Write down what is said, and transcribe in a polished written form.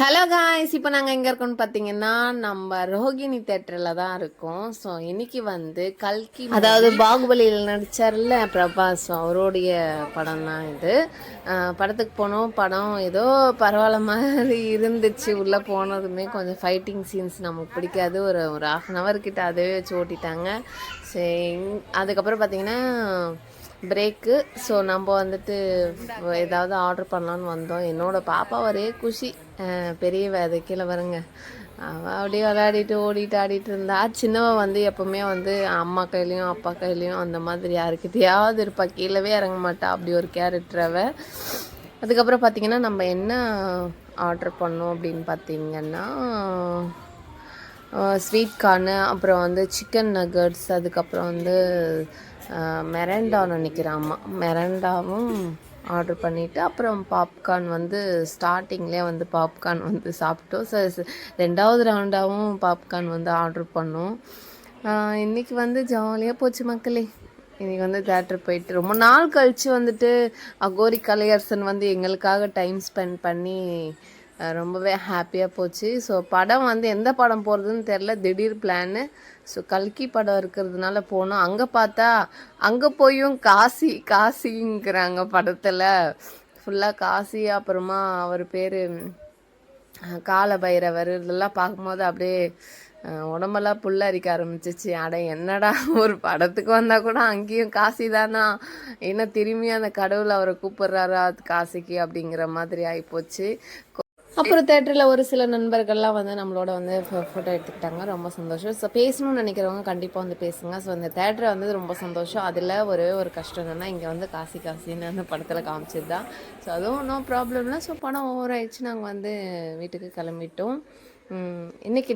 Hello guys, இப்போ நாங்கள் எங்கே இருக்கோம்னு பார்த்தீங்கன்னா நம்ம ரோகிணி தேட்டரில் தான் இருக்கோம். ஸோ இன்னைக்கு வந்து கல்கி, அதாவது பாகுபலியில் நடித்தார்ல பிரபாஸ், அவருடைய படம் தான் இது. படத்துக்கு போனோம். படம் ஏதோ பரவாயில்ல மாதிரி இருந்துச்சு. உள்ளே போனதுமே கொஞ்சம் ஃபைட்டிங் சீன்ஸ் நமக்கு பிடிக்காது. ஒரு ஒரு ½ கிட்ட அதே வச்சு ஓட்டிட்டாங்க. சரி, அதுக்கப்புறம் பார்த்தீங்கன்னா பிரேக்கு. ஸோ நம்ம வந்துட்டு ஏதாவது ஆர்டர் பண்ணலான்னு வந்தோம். என்னோடய பாப்பா ஒரே குஷி, பெரியவ அது கீழே வருங்க, அவள் அப்படியே விளையாடிட்டு ஓடிட்டு ஆடிட்டு இருந்தா. சின்னவ வந்து எப்போவுமே வந்து அம்மா கையிலையும் அப்பா கையிலையும் அந்த மாதிரி யாருக்கிட்டையாவது இருப்பா, கீழவே இறங்க மாட்டா. அப்படி ஒரு கேரக்டர் அவ. அதுக்கப்புறம் பார்த்திங்கன்னா நம்ம என்ன ஆர்டர் பண்ணோம் அப்படின்னு பார்த்திங்கன்னா ஸ்வீட் கார்னு, அப்புறம் வந்து சிக்கன் நகட்ஸ், அதுக்கப்புறம் வந்து மெரண்டா நினைக்கிறேன். ஆமாம், மெரண்டாவும் ஆர்டர் பண்ணிவிட்டு அப்புறம் பாப்கார்ன் வந்து ஸ்டார்டிங்லேயே வந்து பாப்கார்ன் வந்து சாப்பிட்டோம். ரெண்டாவது ரவுண்டாகவும் பாப்கார்ன் வந்து ஆர்டர் பண்ணோம். இன்றைக்கி வந்து ஜாலியாக போச்சு மக்களே. இன்றைக்கி வந்து தேட்டர் போயிட்டு ரொம்ப நாள் கழித்து வந்துட்டு அகோரி கலையரசன் வந்து எங்களுக்காக டைம் ஸ்பெண்ட் பண்ணி ரொம்பவே ஹாப்பியாக போச்சு. ஸோ படம் வந்து எந்த படம் போகிறதுன்னு தெரில, திடீர் பிளான்னு. ஸோ கல்கி படம் இருக்கிறதுனால போனோம். அங்கே பார்த்தா அங்கே போயும் காசிங்கிறாங்க படத்தில். ஃபுல்லாக காசி. அப்புறமா அவர் பேர் கால பைரவர். இதெல்லாம் பார்க்கும்போது அப்படியே உடம்பெல்லாம் புல்லரிக்க ஆரம்பிச்சிச்சு. அட என்னடா, ஒரு படத்துக்கு வந்தால் கூட அங்கேயும் காசி தானா, என்ன திரும்பி அந்த கடவுள் அவரை கூப்பிட்றாரா காசிக்கு அப்படிங்கிற மாதிரி ஆகிப்போச்சு. அப்புறம் தேட்டரில் ஒரு சில நண்பர்கள்லாம் வந்து நம்மளோட வந்து ஃபோட்டோ எடுத்துக்கிட்டாங்க. ரொம்ப சந்தோஷம். ஸோ பேசணும்னு நினைக்கிறவங்க கண்டிப்பாக வந்து பேசுங்க. ஸோ இந்த தேட்டரை வந்து ரொம்ப சந்தோஷம். அதில் ஒரு கஷ்டம் என்னென்னா, இங்கே வந்து காசின்னு அந்த படத்தில் காமிச்சது தான். ஸோ அதுவும் நோ ப்ராப்ளம்ல. ஸோ படம் ஓவர் ஆயிடுச்சு. நாங்கள் வந்து வீட்டுக்கு கிளம்பிட்டோம். இன்றைக்கி